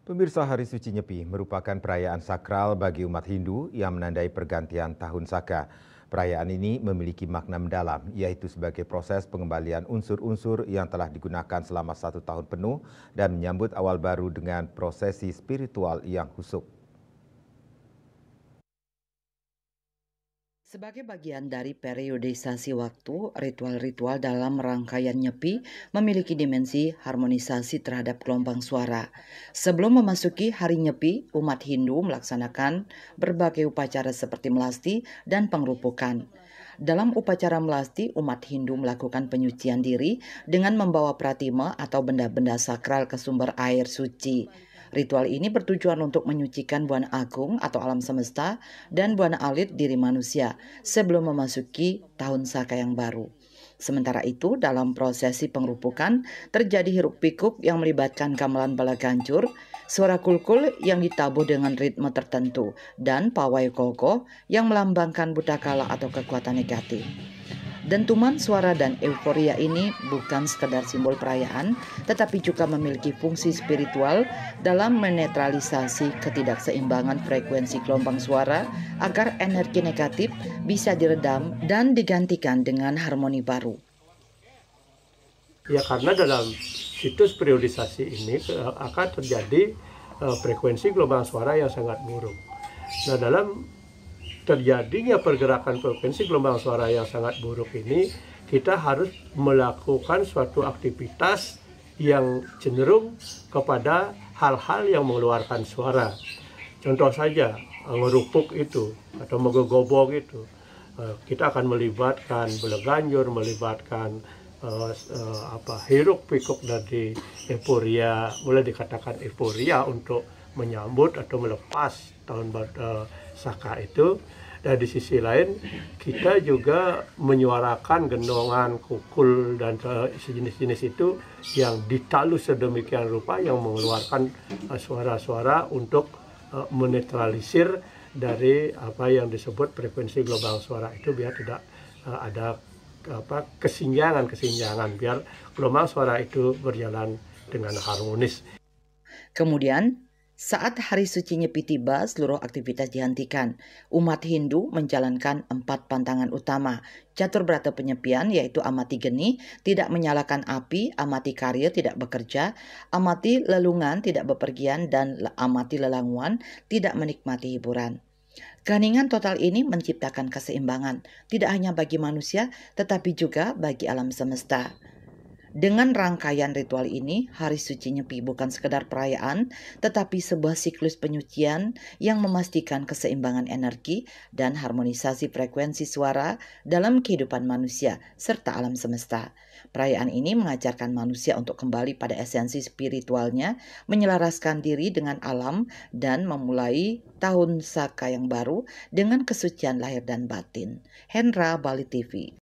Pemirsa, Hari Suci Nyepi merupakan perayaan sakral bagi umat Hindu yang menandai pergantian tahun Saka. Perayaan ini memiliki makna mendalam, yaitu sebagai proses pengembalian unsur-unsur yang telah digunakan selama 1 tahun penuh dan menyambut awal baru dengan prosesi spiritual yang khusyuk. Sebagai bagian dari periodisasi waktu, ritual-ritual dalam rangkaian Nyepi memiliki dimensi harmonisasi terhadap gelombang suara. Sebelum memasuki Hari Nyepi, umat Hindu melaksanakan berbagai upacara seperti melasti dan pengrupukan. Dalam upacara melasti, umat Hindu melakukan penyucian diri dengan membawa pratima atau benda-benda sakral ke sumber air suci. Ritual ini bertujuan untuk menyucikan buana agung atau alam semesta dan buana alit diri manusia sebelum memasuki tahun Saka yang baru. Sementara itu, dalam prosesi pengrupukan terjadi hiruk-pikuk yang melibatkan gamelan bala gancur, suara kulkul yang ditabuh dengan ritme tertentu, dan pawai koko yang melambangkan butakala atau kekuatan negatif. Dentuman suara dan euforia ini bukan sekadar simbol perayaan, tetapi juga memiliki fungsi spiritual dalam menetralisasi ketidakseimbangan frekuensi gelombang suara agar energi negatif bisa diredam dan digantikan dengan harmoni baru. Ya, karena dalam siklus periodisasi ini akan terjadi frekuensi gelombang suara yang sangat buruk. Nah, dalam terjadinya pergerakan frekuensi gelombang suara yang sangat buruk ini, kita harus melakukan suatu aktivitas yang cenderung kepada hal-hal yang mengeluarkan suara. Contoh saja, ngerupuk itu atau menggogobong itu. Kita akan melibatkan beleganjur, melibatkan hiruk pikuk dari euforia, boleh dikatakan euforia untuk menyambut atau melepas tahun Saka itu. Dan di sisi lain kita juga menyuarakan gendongan, kukul dan sejenis-jenis itu yang ditalu sedemikian rupa yang mengeluarkan suara-suara untuk menetralisir dari apa yang disebut frekuensi gelombang suara itu, biar tidak ada kesenjangan biar gelombang suara itu berjalan dengan harmonis. Kemudian, saat Hari Suci Nyepi tiba, seluruh aktivitas dihentikan. Umat Hindu menjalankan 4 pantangan utama. Catur Brata penyepian yaitu amati geni, tidak menyalakan api, amati karya tidak bekerja, amati lelungan tidak bepergian, dan amati lelanguan tidak menikmati hiburan. Keheningan total ini menciptakan keseimbangan, tidak hanya bagi manusia, tetapi juga bagi alam semesta. Dengan rangkaian ritual ini, Hari Suci Nyepi bukan sekedar perayaan, tetapi sebuah siklus penyucian yang memastikan keseimbangan energi dan harmonisasi frekuensi suara dalam kehidupan manusia serta alam semesta. Perayaan ini mengajarkan manusia untuk kembali pada esensi spiritualnya, menyelaraskan diri dengan alam, dan memulai tahun Saka yang baru dengan kesucian lahir dan batin. Hendra, Bali TV.